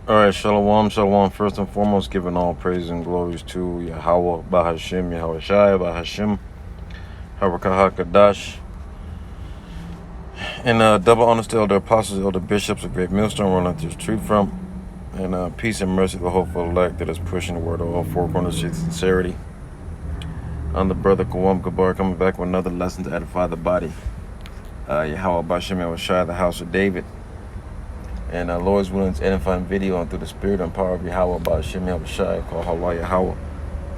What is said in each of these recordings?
All right, shalom, shalom. First and foremost, giving all praise and glories to Yahweh, Bahashim, Yahweh Shai, Bahashim, Harakah Kadash, and double honor to elder apostles, elder bishops, a great millstone rolling through the tree from, and peace and mercy to the hopeful elect that is pushing the word of all four corners of sincerity. I'm the brother Kawam Kabar coming back with another lesson to edify the body. Yahweh, Bahashim, Yahweh Shai, the house of David. And Lord's willing to edifying video and through the spirit and power of Yahweh, Bahashim Yahweh Shai, called Hawaii Yahweh,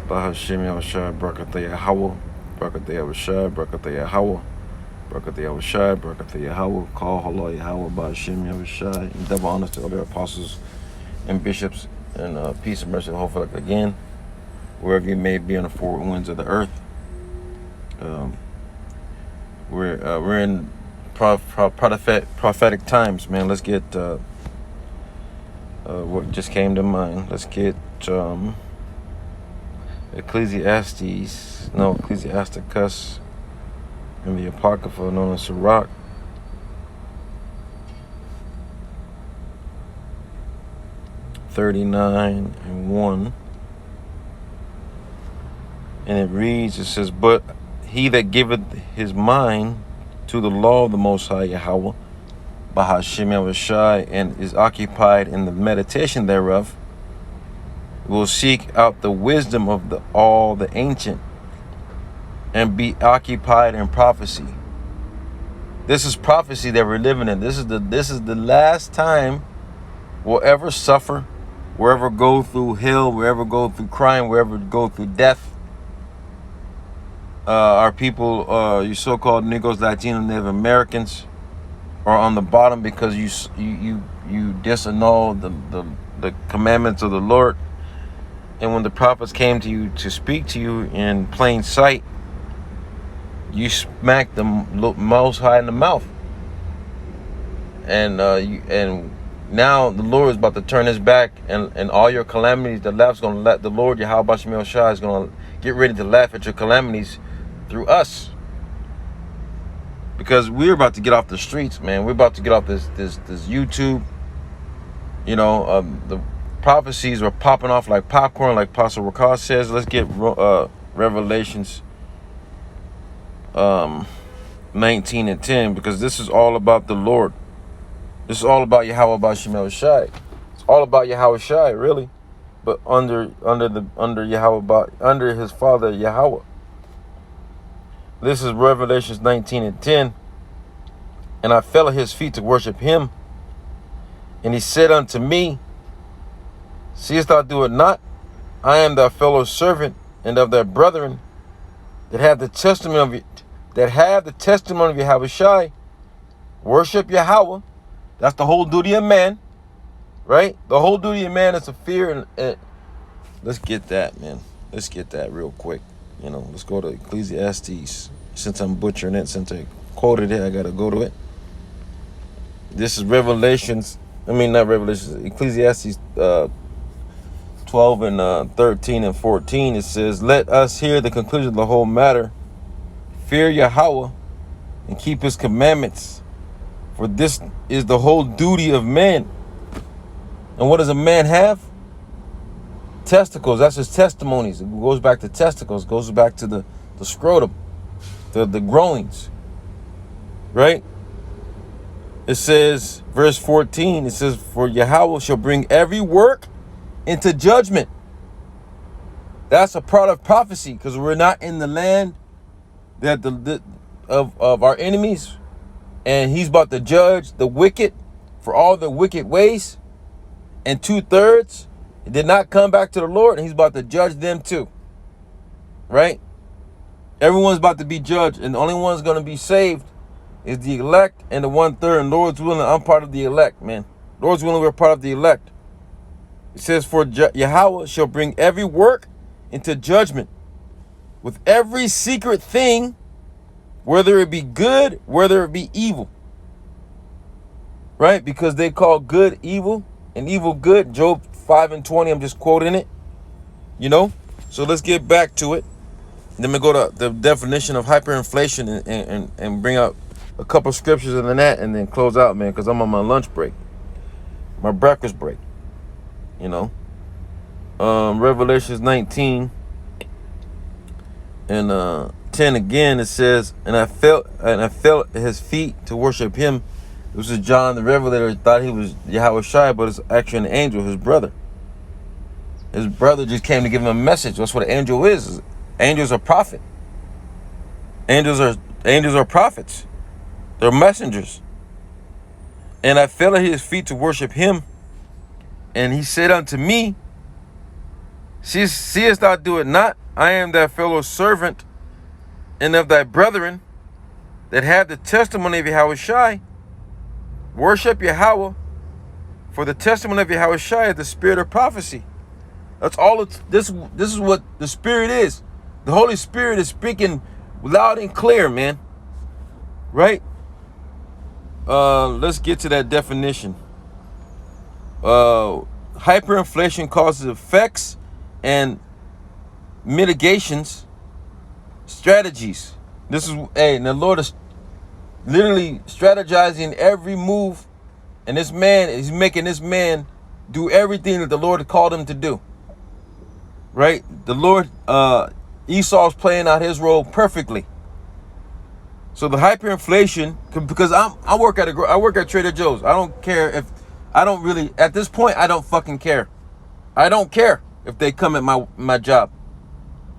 Bahashim Yahweh Shai, Brakatha Yahweh, Brakatha Yahweh Shai, Brakatha Yahweh, Brakatha Yahweh Shai, Brakatha Yahweh, called Hawaii Yahweh, Bahashim Yahweh Shai, and double honors to other apostles and bishops, and peace and mercy, hopefully again, wherever you may be on the four winds of the earth. We're in prophetic times, man. Let's get what just came to mind. Let's get Ecclesiasticus and the Apocrypha known as Sirach. (39:1), and it reads, it says, "But he that giveth his mind to the law of the Most High Yahweh, Bahashim Yahweh Shai, and is occupied in the meditation thereof, will seek out the wisdom of all the ancient, and be occupied in prophecy." This is prophecy that we're living in. This is the last time we'll ever suffer, we'll ever go through hell, we'll ever go through crime, we'll ever go through death. Our people, you so-called Negroes, Latino, Native Americans, are on the bottom because you disannul the commandments of the Lord. And when the prophets came to you to speak to you in plain sight, you smacked the Most High in the mouth. And now the Lord is about to turn his back, and all your calamities, the laugh's going to let the Lord, Yahweh Bashim Shai, is going to get ready to laugh at your calamities through us, because we're about to get off the streets, man. We're about to get off this YouTube. You know, the prophecies are popping off like popcorn, like Pastor Rakah says. Let's get Revelations 19:10, because this is all about the Lord. This is all about Yahweh Bashim Shai. It's all about Yahweh Shai, really, but under Yahweh, under his father Yahweh. This is Revelations 19:10. "And I fell at his feet to worship him. And he said unto me, Seest thou do it not? I am thy fellow servant and of thy brethren that have the testimony of Yahweh Shai. Worship Yahweh." That's the whole duty of man, right? The whole duty of man is to fear. And let's get that, man. Let's get that real quick. You know, let's go to Ecclesiastes. Since I'm butchering it, since I quoted it, I got to go to it. This is Ecclesiastes 12 and 13 and 14. It says, "Let us hear the conclusion of the whole matter. Fear Yahweh and keep his commandments, for this is the whole duty of man." And what does a man have? Testicles. That's his testimonies. It goes back to testicles. It goes back to the scrotum, the groinings, right? It says, verse 14, it says, "For Yahweh shall bring every work into judgment." That's a part of prophecy, because we're not in the land that of our enemies, and he's about to judge the wicked for all the wicked ways, and 2/3 did not come back to the Lord, and he's about to judge them too, right? Everyone's about to be judged, and the only one's going to be saved is the elect and the 1/3. And Lord's willing, I'm part of the elect, man. Lord's willing, we're part of the elect. It says, "For Yahweh shall bring every work into judgment with every secret thing, whether it be good, whether it be evil." Right? Because they call good evil and evil good. Job 5:20, I'm just quoting it. You know? So let's get back to it. Then we go to the definition of hyperinflation and bring out a couple scriptures and then close out, man, because I'm on my lunch break, my breakfast break. you know. Revelations 19 and 10 again, it says, and I felt at his feet to worship him. This is John the Revelator. Thought he was Yahweh Shai, but it's actually an angel, his brother. His brother just came to give him a message. That's what an angel is. Angels are prophet. Angels are prophets. They're messengers. And I fell at his feet to worship him. And he said unto me, seest thou do it not? I am thy fellow servant and of thy brethren that have the testimony of Yahweh Shai. Worship Yahweh, for the testimony of Yahweh Shai is the spirit of prophecy. That's all this is what the Spirit is. The Holy Spirit is speaking loud and clear, man. Right? Let's get to that definition. Hyperinflation causes effects and mitigations strategies. And the Lord is literally strategizing every move, and this man is making this man do everything that the Lord called him to do. Right? The Lord, Esau's playing out his role perfectly. So the hyperinflation, because I work at Trader Joe's. I don't care if, at this point, I don't fucking care. I don't care if they come at my job,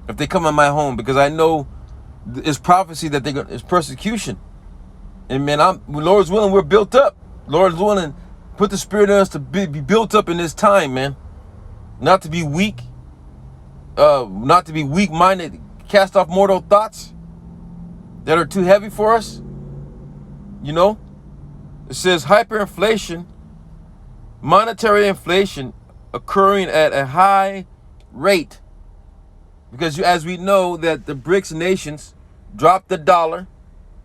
if they come at my home, because I know it's prophecy that it's persecution. And man, Lord's willing, we're built up. Lord's willing, put the Spirit in us to be built up in this time, man. Not to be weak. Not to be weak-minded, cast off mortal thoughts that are too heavy for us. You know, it says hyperinflation, monetary inflation occurring at a high rate, because as we know that the BRICS nations dropped the dollar.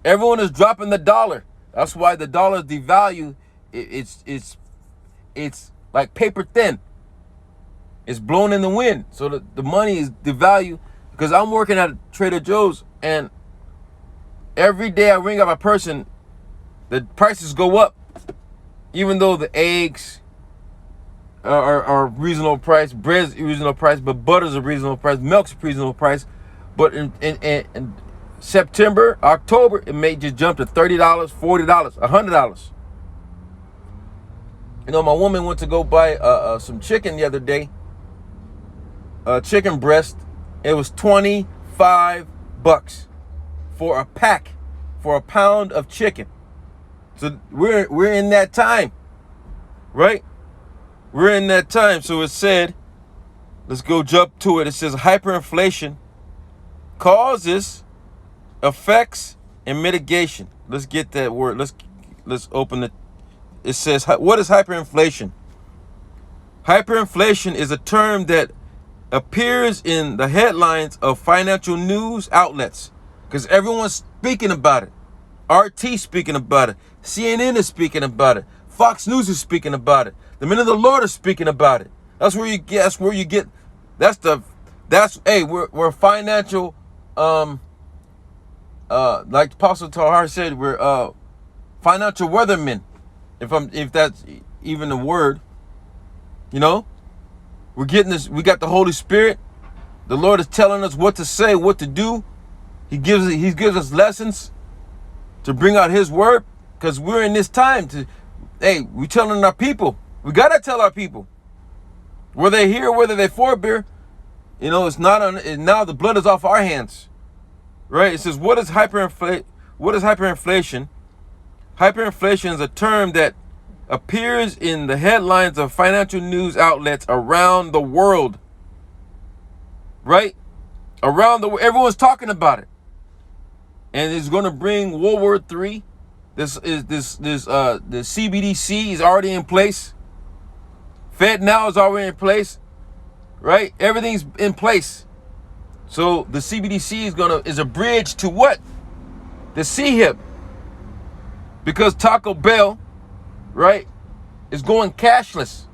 Everyone is dropping the dollar. That's why the dollar is devalued. It's like paper thin. It's blown in the wind. So the money is devalued, because I'm working at Trader Joe's, and every day I ring up a person, the prices go up. Even though the eggs are reasonable price, bread's reasonable price, but butter's a reasonable price, milk's a reasonable price. But in September, October, it may just jump to $30, $40, $100. You know, my woman went to go buy some chicken the other day. Chicken breast. It was $25 for a pack, for a pound of chicken. So we're in that time, right? We're in that time. So it said, let's go jump to it. It says hyperinflation causes, effects, and mitigation. Let's get that word. Let's open it. It says, what is hyperinflation? Hyperinflation is a term that appears in the headlines of financial news outlets, because everyone's speaking about it. RT speaking about it. CNN is speaking about it. Fox News is speaking about it. The men of the Lord are speaking about it. That's where you get. We're financial. Like Apostle Tahar said, we're financial weathermen. If that's even a word, you know. We're getting this. We got the Holy Spirit. The Lord is telling us what to say, what to do. He gives us lessons to bring out His word, because we're in this time to. We're telling our people. We gotta tell our people. Whether they hear, whether they forbear, you know, it's not on. Now the blood is off our hands, right? It says, what is hyperinflation? Hyperinflation is a term that appears in the headlines of financial news outlets around the world. Right? Around the world. Everyone's talking about it. And it's going to bring World War III. The CBDC is already in place. Fed now is already in place. Right? Everything's in place. So the CBDC is a bridge to what? The CHIP. Because Taco Bell, right, is going cashless.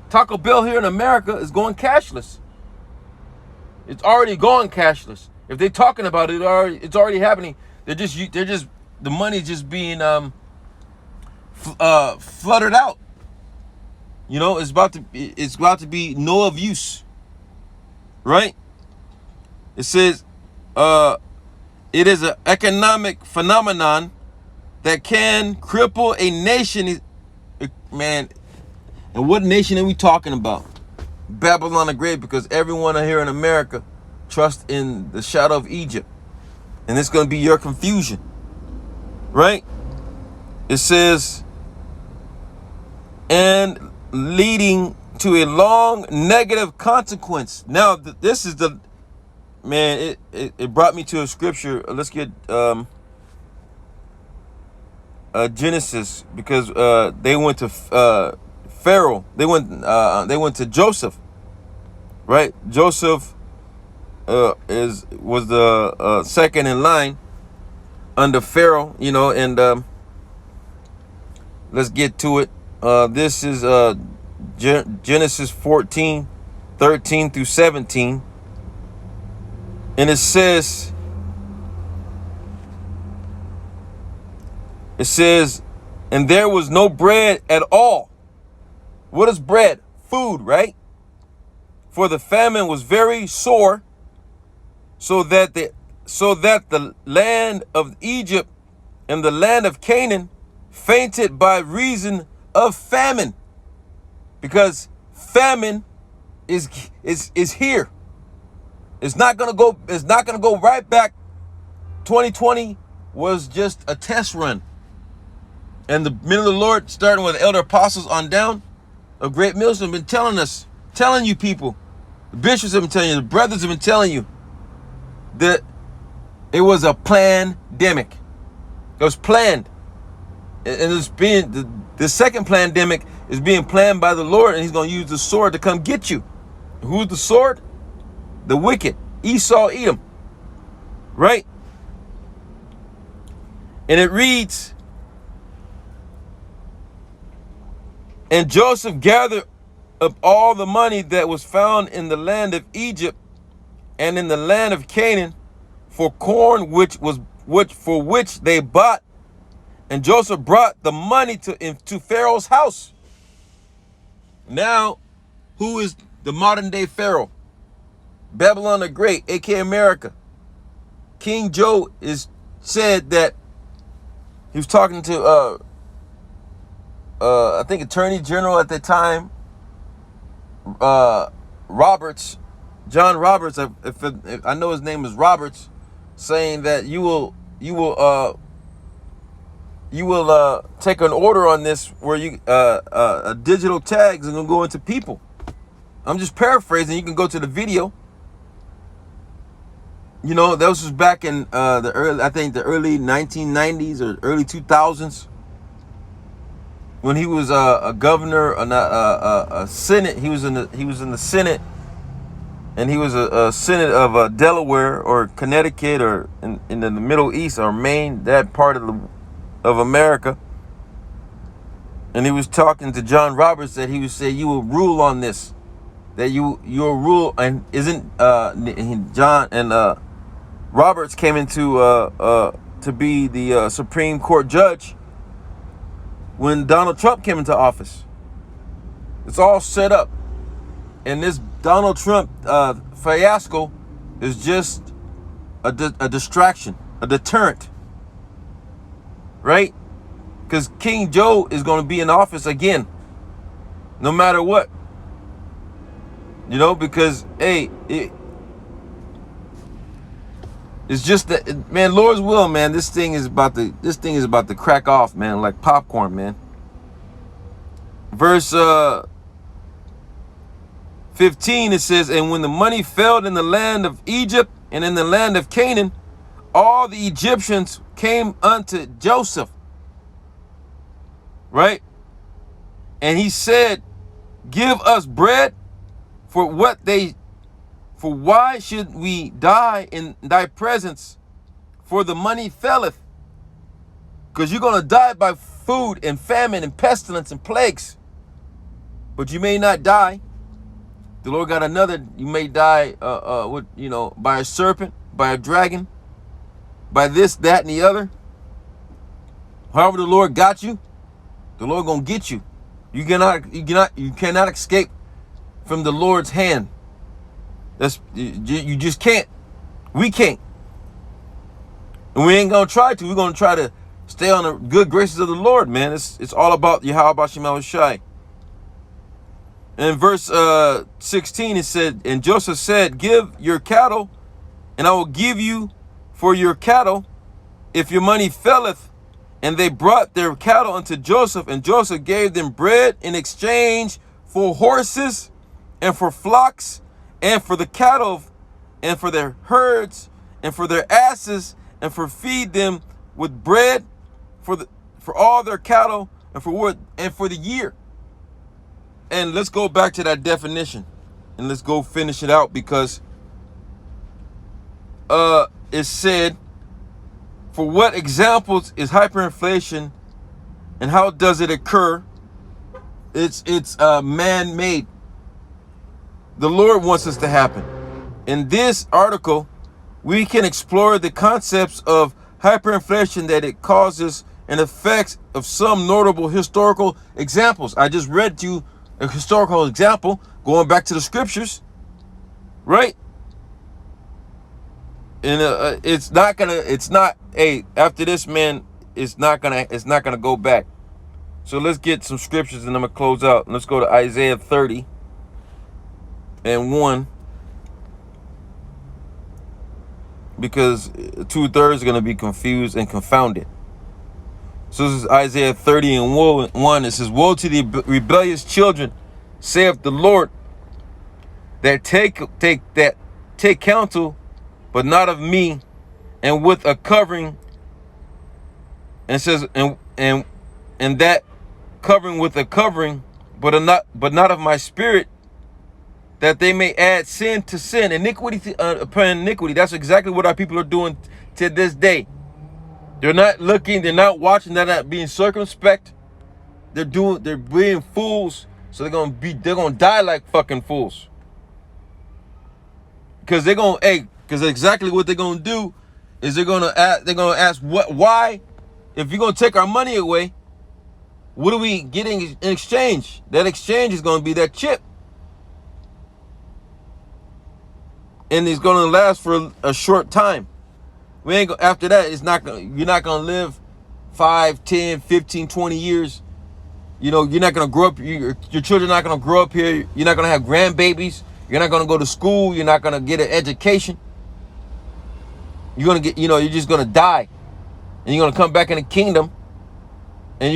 Taco Bell here in America is going cashless. It's already going cashless. If they're talking about it, it's already happening. The money's just being flooded out. You know, it's about to be no of use, right? It says, it is an economic phenomenon that can cripple a nation. Man, and what nation are we talking about? Babylon the Great, because everyone here in America trusts in the shadow of Egypt. And it's going to be your confusion, right? It says, and leading to a long negative consequence. Now, this is the, man, it brought me to a scripture. Let's get Genesis, because they went to Pharaoh. They went to Joseph, right? Joseph was the second in line under Pharaoh, you know, and let's get to it. This is Genesis 14, 13 through 17. And it says, and there was no bread at all. What is bread? Food, right? For the famine was very sore, so that the land of Egypt and the land of Canaan fainted by reason of famine. Because famine is here. It's not gonna go right back. 2020 was just a test run. And the men of the Lord, starting with the elder apostles on down, a great millstone, have been telling you people, the bishops have been telling you, the brothers have been telling you that it was a pandemic. It was planned. And it's being, the second pandemic is being planned by the Lord, and he's going to use the sword to come get you. Who's the sword? The wicked. Esau, Edom. Right? And it reads, and Joseph gathered up all the money that was found in the land of Egypt and in the land of Canaan for corn, for which they bought. And Joseph brought the money to Pharaoh's house. Now, who is the modern day Pharaoh? Babylon the Great, aka America. King Joe said that he was talking to I think Attorney General at the time, Roberts, John Roberts. If I know his name is Roberts, saying that you will take an order on this where you digital tags are gonna go into people. I'm just paraphrasing. You can go to the video. You know, that was back in the early 1990s or early 2000s, when he was a governor, a Senate. He was in the Senate, and he was a Senate of Delaware or Connecticut, or in the Middle East or Maine, that part of America. And he was talking to John Roberts, that he would say, you will rule on this, that you'll rule. And isn't John and Roberts came into to be the Supreme Court judge when Donald Trump came into office. It's all set up, and this Donald Trump fiasco is just a distraction, a deterrent, right? Because King Joe is going to be in office again, no matter what. You know, because hey, it's just that, man, Lord's will, man. This thing is about to crack off, man, like popcorn, man. Verse 15, it says, and when the money failed in the land of Egypt and in the land of Canaan, all the Egyptians came unto Joseph, right? And he said, give us bread, for why should we die in thy presence? For the money faileth. Because you're going to die by food and famine and pestilence and plagues. But you may not die. The Lord got another. You may die by a serpent, by a dragon, by this, that, and the other. However the Lord got you, the Lord going to get you. You cannot escape from the Lord's hand. You just can't. We can't. And we ain't gonna try to. We're gonna try to stay on the good graces of the Lord, man. It's all about Yahweh Bashem Shai. In verse 16, it said, and Joseph said, give your cattle, and I will give you for your cattle, if your money faileth. And they brought their cattle unto Joseph, and Joseph gave them bread in exchange for horses, and for flocks, and for the cattle, and for their herds, and for their asses, and for feed them with bread for all their cattle, and for wood, and for the year. And let's go back to that definition, and let's go finish it out, because it said, for what examples is hyperinflation, and how does it occur? It's man-made. The Lord wants us to happen. In this article, we can explore the concepts of hyperinflation that it causes and effects of some notable historical examples. I just read to you a historical example going back to the scriptures, right? And after this, man, it's not gonna go back. So let's get some scriptures and I'm gonna close out. Let's go to Isaiah 30 and 1, because 2/3 are gonna be confused and confounded. So this is Isaiah 30 and 1. It says, woe to the rebellious children, saith the Lord, that take counsel, but not of me, and with a covering, and says, and that covering with a covering, but not of my spirit, that they may add sin to sin, iniquity upon iniquity. That's exactly what our people are doing to this day. They're not looking, they're not watching, they're not being circumspect. They're being fools, so they're gonna die like fucking fools. Because because exactly what they're gonna do is they're gonna ask why, if you're gonna take our money away, what are we getting in exchange? That exchange is gonna be that chip. And it's gonna last for a short time. After that, you're not gonna live 5, 10, 15, 20 years. You know, you're not gonna grow up, your children are not gonna grow up here, you're not gonna have grandbabies, you're not gonna go to school, you're not gonna get an education. You're gonna you're just gonna die. And you're gonna come back in the kingdom, and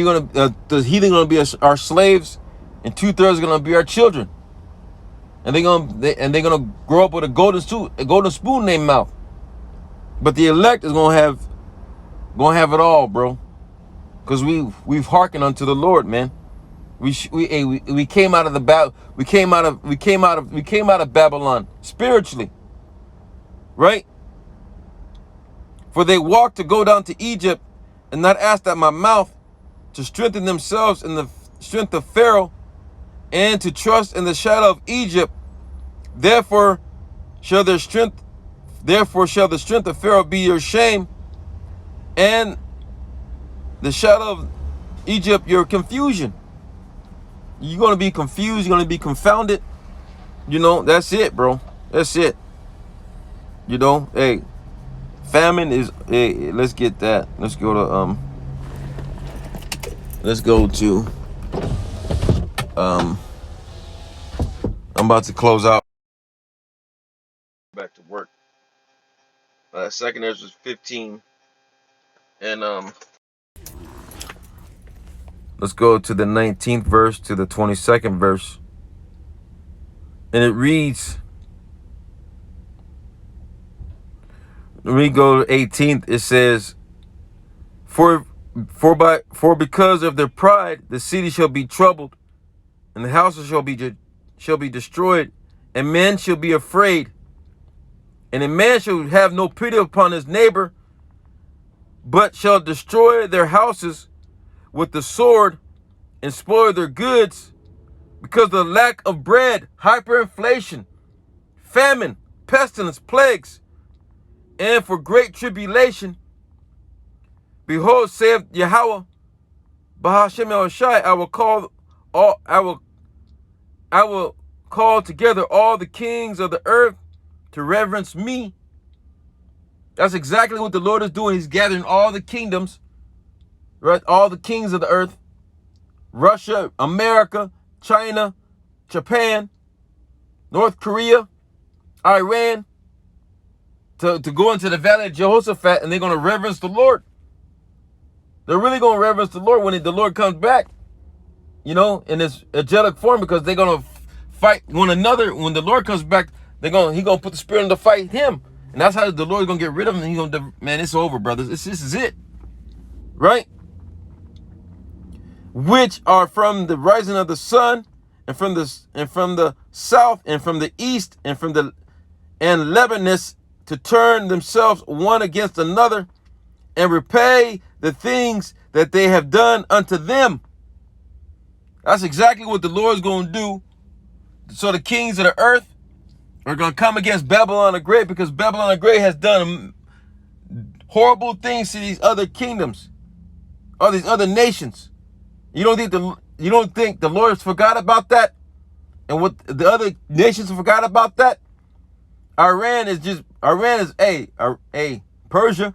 the heathen gonna be our slaves, and 2/3 are gonna be our children. And they're gonna grow up with a golden spoon in their mouth. But the elect is gonna have it all, bro. Because we've hearkened unto the Lord, man. We came out of we came out of Babylon spiritually, right? For they walked to go down to Egypt, and not asked at my mouth, to strengthen themselves in the strength of Pharaoh, and to trust in the shadow of Egypt. Therefore shall the strength of Pharaoh be your shame, and the shadow of Egypt your confusion. You're going to be confused, you're going to be confounded. You know, that's it, bro. That's it. You know, hey, famine is, hey, let's get that. Let's go to I'm about to close out. Back to work. Second Ezra 15, and let's go to the 19th verse to the 22nd verse, and it reads. When we go to 18th, it says, For because of their pride, the city shall be troubled, and the houses shall be destroyed, and men shall be afraid. And a man shall have no pity upon his neighbor, but shall destroy their houses with the sword and spoil their goods, because of the lack of bread, hyperinflation, famine, pestilence, plagues, and for great tribulation. Behold, saith Yahweh, Bahashem El Shai, I will call I will call together all the kings of the earth to reverence me. That's exactly what the Lord is doing. He's gathering all the kingdoms, right? All the kings of the earth. Russia, America, China, Japan, North Korea, Iran, to go into the valley of Jehoshaphat, and they're going to reverence the Lord. They're really going to reverence the Lord when the Lord comes back, you know, in this angelic form, because they're going to fight one another. When the Lord comes back, He's going to put the spirit in to fight him. And that's how the Lord is going to get rid of him. He's going to, man, it's over, brothers. This is it. Right? Which are from the rising of the sun, and from the south, and from the east, and Lebanus, to turn themselves one against another, and repay the things that they have done unto them. That's exactly what the Lord is going to do. So the kings of the earth are going to come against Babylon the Great, because Babylon the Great has done horrible things to these other kingdoms, all these other nations. You don't think the Lord forgot about that? And what the other nations forgot about that? Iran is Persia.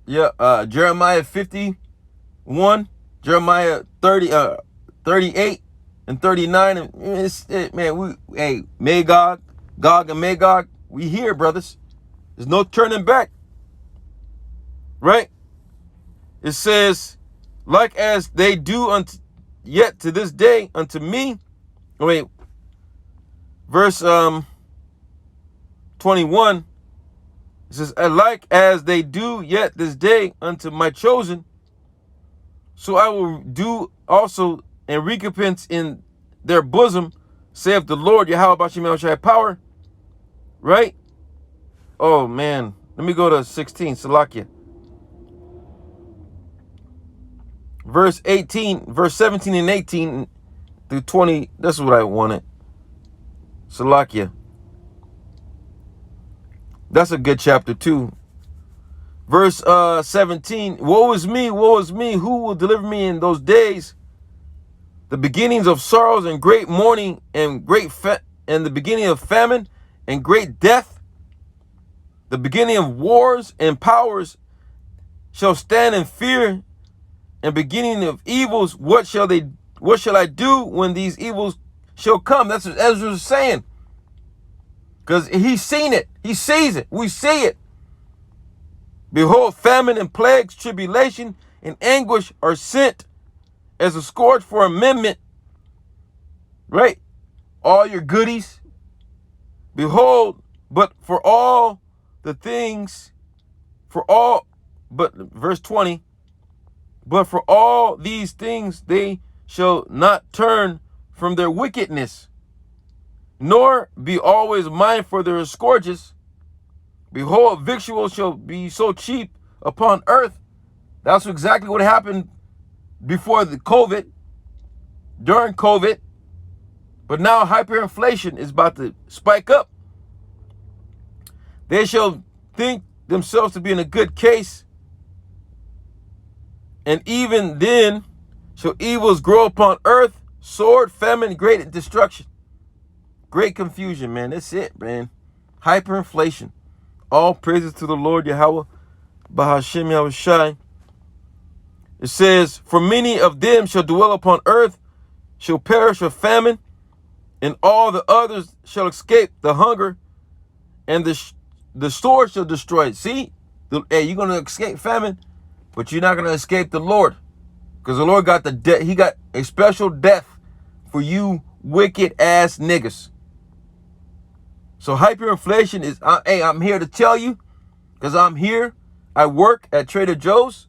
Yeah, Jeremiah 51, Jeremiah 38 and 39. And Magog, Gog and Magog, we here, brothers. There's no turning back. Right? It says, like as they do yet to this day unto me. Verse 21. It says, like as they do yet this day unto my chosen, so I will do also and recompense in their bosom, saith the Lord, Yahweh Bashim Shai power. Right? Oh man. Let me go to 16, Salakia. Verse 17 and 18 through 20. That's what I wanted. Salakia. That's a good chapter too. Verse 17. Woe is me, who will deliver me in those days? The beginnings of sorrows and great mourning and and the beginning of famine and great death. The beginning of wars and powers shall stand in fear, and beginning of evils. What shall I do when these evils shall come? That's what Ezra is saying. Because he's seen it. He sees it. We see it. Behold, famine and plagues, tribulation and anguish are sent as a scourge for amendment. Right? All your goodies. Behold, but for all the things, verse 20, but for all these things they shall not turn from their wickedness, nor be always mindful for their scourges. Behold, victuals shall be so cheap upon earth. That's exactly what happened before the COVID, during COVID. But now hyperinflation is about to spike up. They shall think themselves to be in a good case, and even then shall evils grow upon earth, sword, famine, great destruction. Great confusion, man. That's it, man. Hyperinflation. All praises to the Lord Yahweh, Bahashim Yahushai. It says, for many of them shall dwell upon earth, shall perish of famine, and all the others shall escape the hunger, and the sword shall destroy it. See, you're going to escape famine, but you're not going to escape the Lord, because the Lord got He got a special death for you wicked ass niggas. So hyperinflation is, I'm here to tell you, because I'm here. I work at Trader Joe's,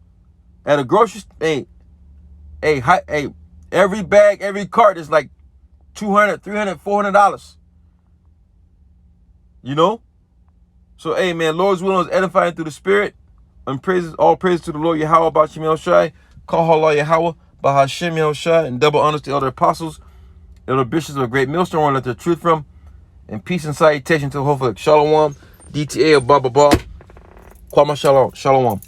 at a grocery store. Every bag, every cart is like $200, $300, $400. You know? So, man, Lord's will is edifying through the Spirit. And all praises to the Lord Yahweh, Bashim Yahushai, Call Allah Yahweh, Bahashim Yahushai, and double honors to elder apostles, elder bishops of a great millstone, where let the truth from. And peace and salutation to hopefully Shalom, DTA of Baba Ba. Kwama Shalom. Shalom.